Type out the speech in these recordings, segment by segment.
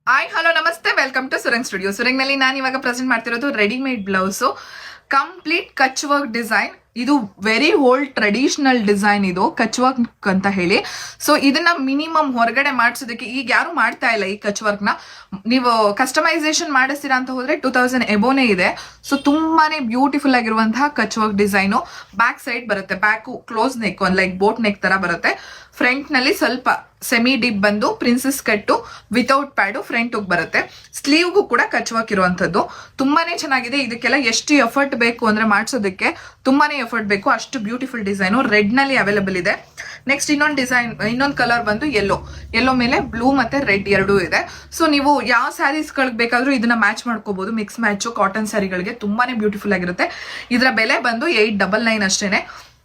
Hi hello ನಮಸ್ತೆ, welcome to ಸುರಂಗ್ studio. ಸುರಂಗ್ನಲ್ಲಿ ನಾನು ಇವಾಗ ಪ್ರೆಸೆಂಟ್ ಮಾಡ್ತಿರೋದು ರೆಡಿಮೇಡ್ ಬ್ಲೌಸು, ಕಂಪ್ಲೀಟ್ ಕಚ್ ವರ್ಕ್ ಡಿಸೈನ್. ಇದು ವೆರಿ ಓಲ್ಡ್ ಟ್ರೆಡಿಷನಲ್ ಡಿಸೈನ್, ಇದು ಕಚ್ ವರ್ಕ್ ಅಂತ ಹೇಳಿ. ಸೊ ಇದನ್ನ ಮಿನಿಮಮ್ ಹೊರಗಡೆ ಮಾಡಿಸೋದಕ್ಕೆ ಈಗ ಯಾರು ಮಾಡ್ತಾ ಇಲ್ಲ. ಈ ಕಚ್ ವರ್ಕ್ ನ ನೀವು ಕಸ್ಟಮೈಸೇಷನ್ ಮಾಡಿಸ್ತೀರಾ ಅಂತ ಹೋದ್ರೆ 2000 ಎಬೋನೇ ಇದೆ. ಸೊ ತುಂಬಾನೇ ಬ್ಯೂಟಿಫುಲ್ ಆಗಿರುವಂತಹ Kutch work design. Back side ಬರುತ್ತೆ, back close neck, like boat neck ತರ ಬರುತ್ತೆ. ಫ್ರಂಟ್ ನಲ್ಲಿ ಸ್ವಲ್ಪ ಸೆಮಿ ಡಿಪ್ ಬಂದು princess cut without pad front ಹೋಗಿ ಬರುತ್ತೆ. ಸ್ಲೀವ್ಗೂ ಕೂಡ ಕಚ್ ವರ್ಕ್ ಇರುವಂತದ್ದು ತುಂಬಾನೇ ಚೆನ್ನಾಗಿದೆ. ಇದಕ್ಕೆಲ್ಲ ಎಷ್ಟು ಎಫರ್ಟ್ ಬೇಕು ಅಂದ್ರೆ ಮಾಡಿಸೋದಕ್ಕೆ ತುಂಬಾನೇ ಎಫರ್ಟ್ ಬೇಕು. ಅಷ್ಟು ಬ್ಯೂಟಿಫುಲ್ ಡಿಸೈನು ರೆಡ್ ನಲ್ಲಿ ಅವೈಲೇಬಲ್ ಇದೆ. ನೆಕ್ಸ್ಟ್ ಇನ್ನೊಂದು ಡಿಸೈನ್, ಇನ್ನೊಂದು ಕಲರ್ ಬಂದು ಯೆಲ್ಲೋ ಮೇಲೆ ಬ್ಲೂ ಮತ್ತೆ ರೆಡ್ ಎರಡೂ ಇದೆ. ಸೊ ನೀವು ಯಾವ ಸ್ಯಾರೀಸ್ ಗಳಿಗೆ ಬೇಕಾದ್ರೂ ಇದನ್ನ ಮ್ಯಾಚ್ ಮಾಡ್ಕೋಬಹುದು. ಮಿಕ್ಸ್ ಮ್ಯಾಚ್ ಕಾಟನ್ ಸ್ಯಾರಿಗಳಿಗೆ ತುಂಬಾನೇ ಬ್ಯೂಟಿಫುಲ್ ಆಗಿರುತ್ತೆ. ಇದರ ಬೆಲೆ ಬಂದು 899 ಅಷ್ಟೇನೆ.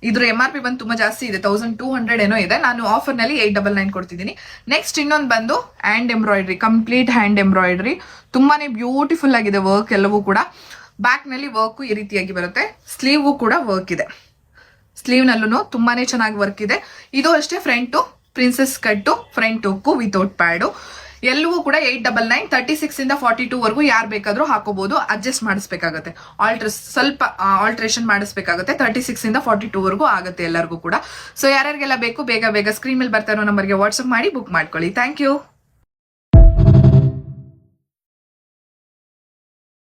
ಇದ್ರ MRP ಬಂದು ತುಂಬಾ ಜಾಸ್ತಿ ಇದೆ, 1200 ಏನೋ ಇದೆ. ನಾನು ಆಫರ್ ನಲ್ಲಿ 899 ಕೊಡ್ತಿದ್ದೀನಿ. ನೆಕ್ಸ್ಟ್ ಇನ್ನೊಂದು ಬಂದು hand embroidery, complete hand embroidery. ತುಂಬಾನೇ ಬ್ಯೂಟಿಫುಲ್ ಆಗಿದೆ ವರ್ಕ್ ಎಲ್ಲವೂ ಕೂಡ. ಬ್ಯಾಕ್ ನಲ್ಲಿ ವರ್ಕ್ ಈ ರೀತಿಯಾಗಿ ಬರುತ್ತೆ. ಸ್ಲೀವ್ಗೂ ಕೂಡ ವರ್ಕ್ ಇದೆ. ಸ್ಲೀವ್ ನಲ್ಲೂ ತುಂಬಾನೇ ಚೆನ್ನಾಗಿ ವರ್ಕ್ ಇದೆ. ಇದು ಅಷ್ಟೇ front princess cut, front hook without pad. ಎಲ್ಲವೂ ಕೂಡ 899. 36 ಇಂದ 42 ವರೆಗೂ ಯಾರು ಬೇಕಾದ್ರೂ ಹಾಕೋಬಹುದು. ಅಡ್ಜಸ್ಟ್ ಮಾಡಿಸ್ಬೇಕಾಗತ್ತೆ, ಸ್ವಲ್ಪ ಆಲ್ಟ್ರೇಷನ್ ಮಾಡಿಸ್ಬೇಕಾಗುತ್ತೆ. 36 ಇಂದ 42 ವರೆಗೂ ಆಗುತ್ತೆ ಎಲ್ಲರಿಗೂ ಕೂಡ. ಸೊ ಯಾರ್ಯಾರಿಗೆಲ್ಲ ಬೇಕು ಬೇಗ ಸ್ಕ್ರೀನ್ ಮೇಲೆ ಬರ್ತಾ ಇರೋ ನಂಬರ್ಗೆ ವಾಟ್ಸ್ಆಪ್ ಮಾಡಿ ಬುಕ್ ಮಾಡ್ಕೊಳ್ಳಿ. Thank you.